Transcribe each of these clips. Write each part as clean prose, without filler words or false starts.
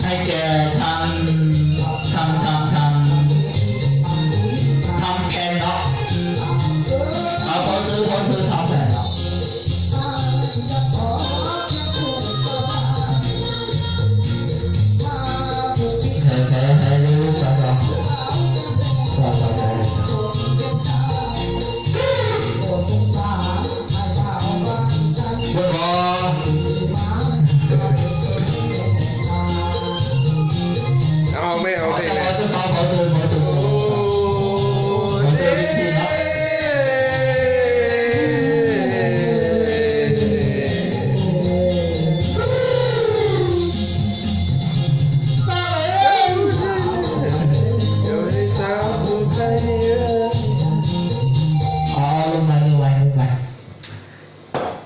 ให้แก่ทำแผ่นเนาะเอาขอซื้อทำแผ่นเนาะให้รู้จักเนาะบนบอเอาไม่เอาเพลงไหนขอซื้อ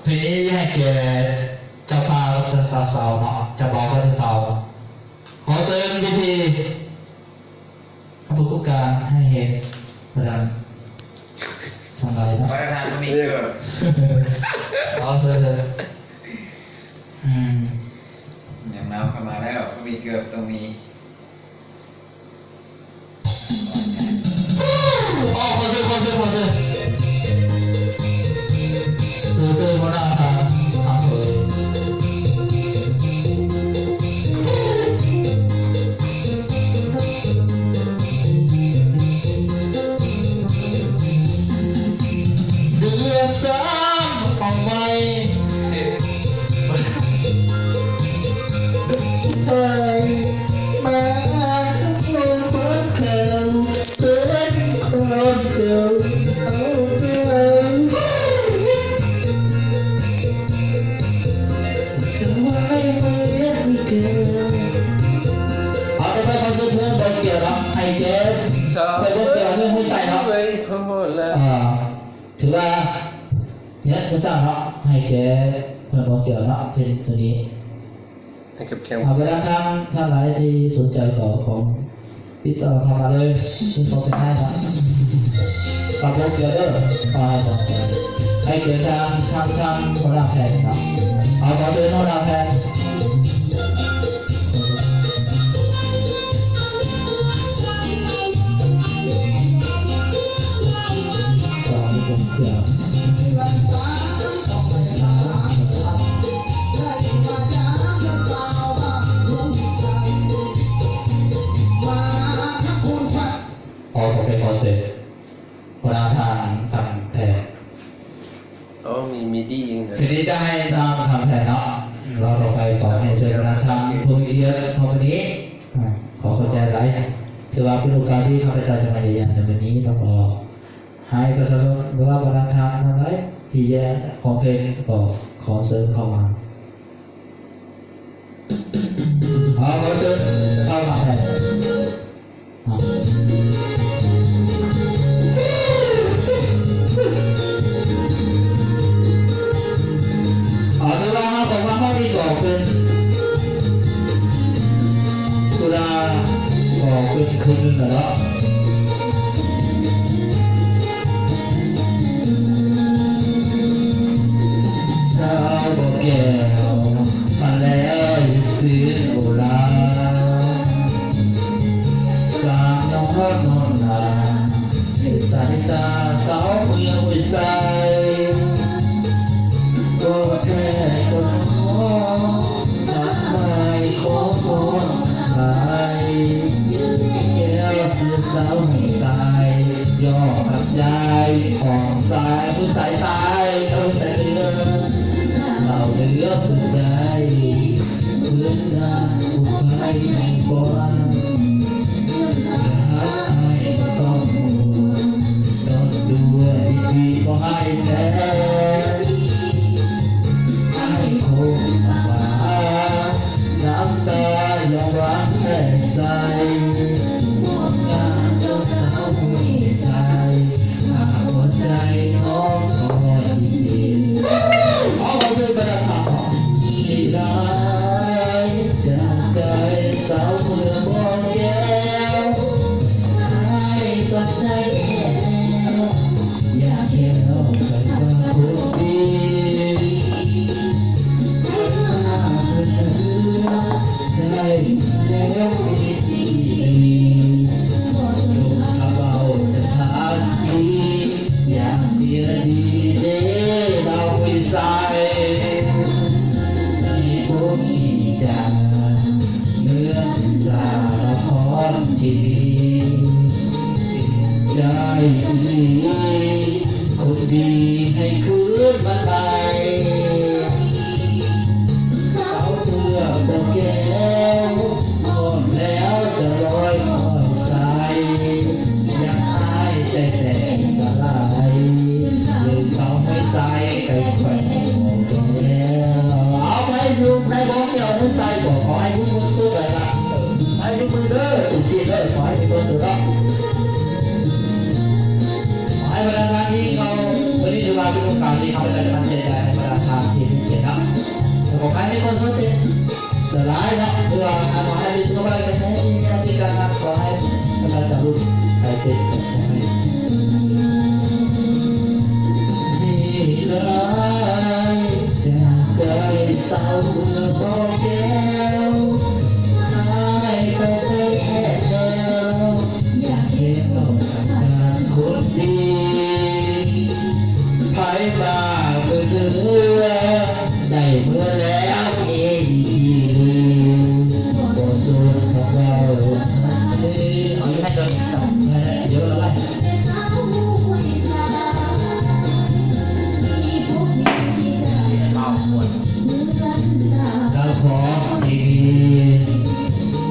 ทีนี้ให้เกียรติเจ้าภาพจะสาวเนาะจะบอกว่าจะสาวขอเสริมพิธีทุกการให้เห็นประดันทำไรนะประธานก็มีเกิดขอเสริมอย่างน้ำเข้ามาแล้วก็มีเกือบตรงนี้ขอเสริมซื้อมาหน้าทางสวยเดือดซ้ำออกไปใช่มาทุกคนเปิดเครื่องเปิดคนเดียวเอาเดียวสมัยไม่ยังเกินเอาไปขอซื้อเพื่อนบนเกี่ยวนะให้เจ๊ใส่บนเกี่ยวนี่ให้ใส่เนาะถือว่าเนี่ยจะสร้างเนาะให้แกเพื่อนบนเกี่ยวเนาะเป็นตัวนี้เอาไปแล้วท่านหลายที่สนใจของติดต่อเข้ามาเลยซึ่งเขาเป็นให้ครับกับบนเกี่ยวเด้อให้เกี่ยวทางคนละแผ่นครับเอาขอซื้อโน่นละแผ่นผมเป็นคอนเซ็ปต์เวลาทำแผนมีดีเองทีนี้จะให้ทำแผนเนาะเราต่อไปต่อให้เสร็จเวลาทำทุนเยอะพอวันนี้ขอเข้าใจไรถือว่าเป็นโอกาสที่ข้าพเจ้าจะมาเยี่ยมในวันนี้แล้วก็ให้ประชาชนหรือว่าประธานทำอะไรที่แย่ของเพลงก็ขอเสริมเข้ามาขอเสริมเข้ามาแทนถือว่าผมว่าข้อที่สองเป็นตุลาบอกเป็นคืนเหรอสาวบอกแก้วฟันแล้วซื้อโอลาสามน้องนอนลาสายตาสาวเมืองวิสัยก็แค่ก็ขอทำไมขอคนไทยแก้วเสือสาวให้สายย่อกับใจของสายผู้สายตายเอาใส่เรือเราเหลือเพื่อใจเพื่อนหน้าผู้ใครให้ก่อนรักให้ก็ต้องต้องดูดีๆก็ให้แท้คงว่าน้ำตายังหวานแค่ใสมองงานเจ้าสาวผู้ชายหากหัวใจน้องก็ดีเอาไปซื้อประดับที่ได้จากใจสาวเมืองบ่อแก้วให้ปัจจัยแก้วอยากเห็นน้องไปฟัง ดีให้คืนมาใหม่สาวเพื่อโบแก้วหมดแล้วจะลอยคอยใสยังอายใจแต่สลายลืมเสาไม่ใสไก่แขวนโบแก้วเอาไปดูในโบแก้วไม่ใสบอกขอให้ทุกคนสู้กันละให้ทุกมือเด้อตุ่จีเด้อขอให้ทุกคนสู้กันให้บรรดาท่านที่เขาวันนี้ถือว่าเป็นโอกาสที่เขาได้มาเจรจาในบรรดาท่านที่เกียรติครับขอให้มีคนสนใจแต่หลายนะเพื่อขอให้มีตัวอะไรกันให้มีอาชีพการงานขอให้บรรดาท่านรู้ใครเจ็บมีเลยจากใจเศร้าเมื่อพอแก้วให้ไปแค่เดียวอยากเห็นโลกทำงานคนดีไผ่บ้าเบื่อได้เมื่อแล้วเองก็สุดของเราเอาให้โดนเยอะเลยเราขอที่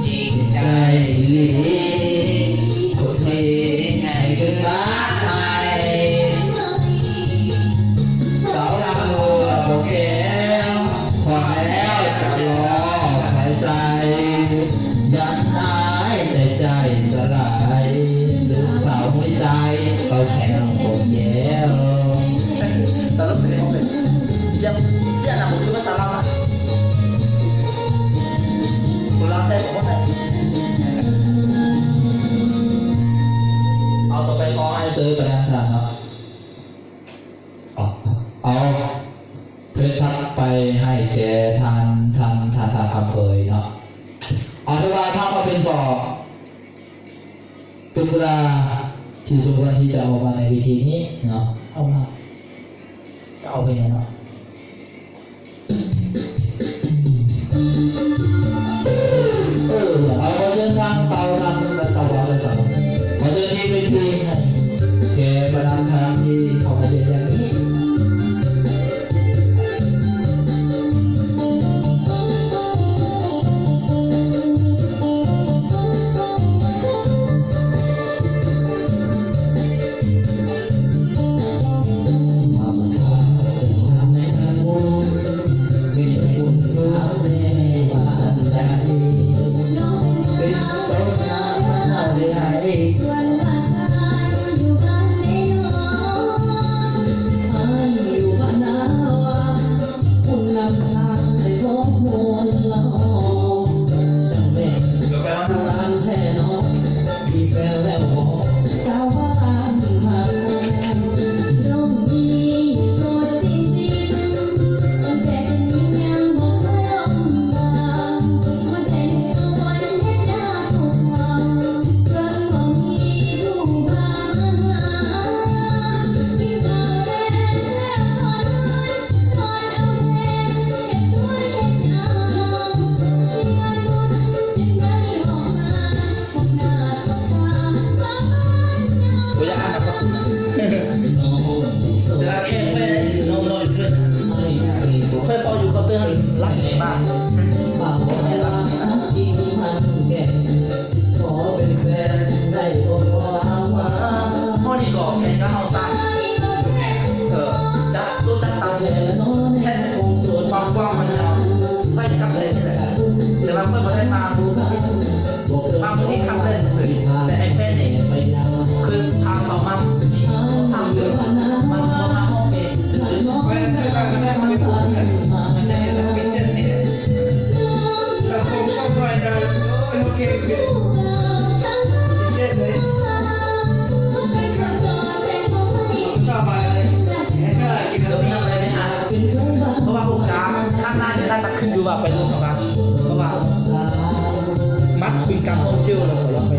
จริงใจหลีคนดีไงขึ้นมาใหม่สาวตัวโบแก้วขอแล้วจะรอคอยใส่ยันหายแต่ใจสลายลืมสาวไม่ใส่เขาแข็งโบแก้วตลกเลยยังเสียหน้าผมคือภาษาลาวนะคนลาวใช่ผมก็ใช่เอาต่อไปขอให้ซื้อกระดาษครับเอาเพื่อทักไปให้แกทันคำเคยเนาะเอาที่ว่าถ้ามาเป็นต่อเป็นเวลาที่สมควรที่จะเอามาในวิธีนี้เนาะเอามาจะเอาไปยังเนาะเอาเส้นทางเสาทางตะวันและเสาขอเชิญที่เป็นทีให้แกประดานทางที่เขามาเจออย่างนี้รักในบ้านบางคนให้รักจริงมันแก่ขอเป็นแฟนได้ก็ความหวังข้อนี้ก็แค่ก็เอาสั้นจะรู้จักตามแค่ความกว้างมันเอาไฟกับเลยนี่แหละแต่บางคนไม่ได้มาดูบางคนที่ทำได้สื่อแต่ไอ้แค่นี้คือทางสองมันมีทางเดินมันมาห้องเองเวลาที่เราได้มาเป็นผู้กันมันจะเห็นเราพิเศษนี่เราคงชอบด้วยนะโอเคพิเศษเลยชอบอะไรกินอะไรไหมฮะเพราะว่าโครงการข้างหน้าเนี่ยน่าจะขึ้นดูว่าไปดูของเราเพราะว่ามัดเป็นการท่องเที่ยวเราเราไป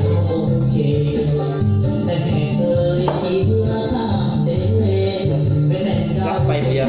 รับไปเบียร์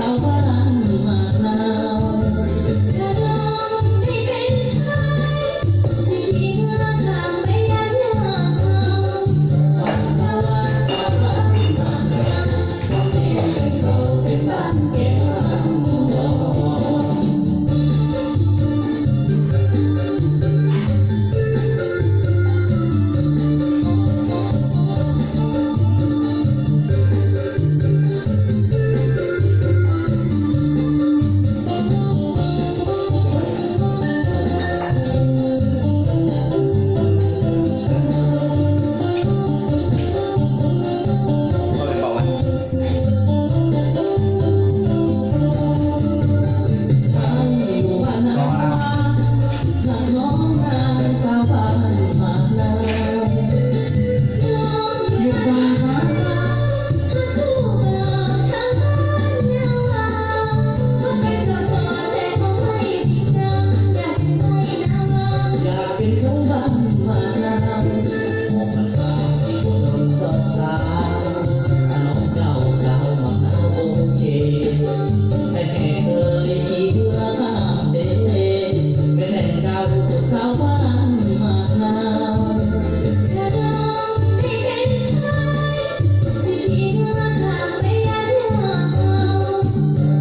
บอกว่า หยุดก่อนนะอยากเป็นของบ้านมานานออกพรรษาที่บนถนนตอนเช้าขนมเก่าสาวมักนาวโอเคแต่แค่เคยขี่เรือข้ามเสเป็นแหล่งเก่าสาวบ้านมานาว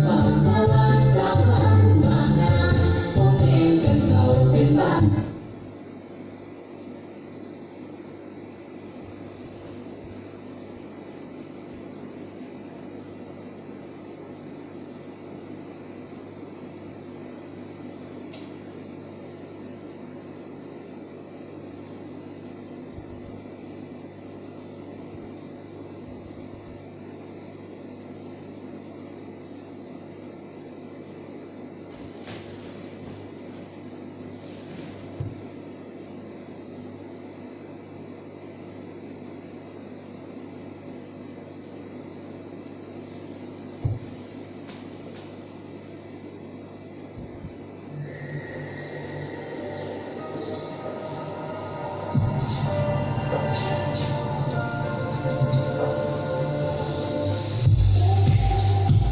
ฝั่งตะวันเจ้าบ้านมานาวคงเองกันเก่าเป็นบ้าน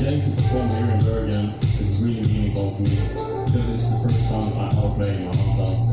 Getting to perform here in Bergen is really meaningful for me because it's the first song I ever played in my hometown.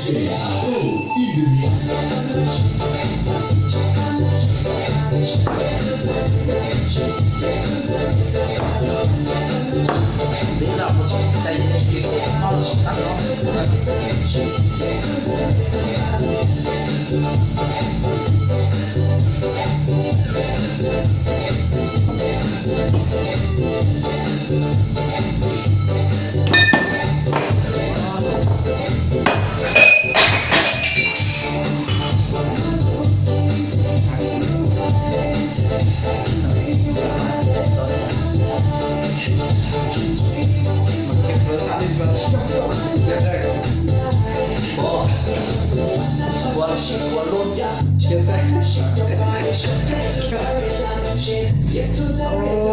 DJ O in the mix. Bella, stai che non stanno. Oh,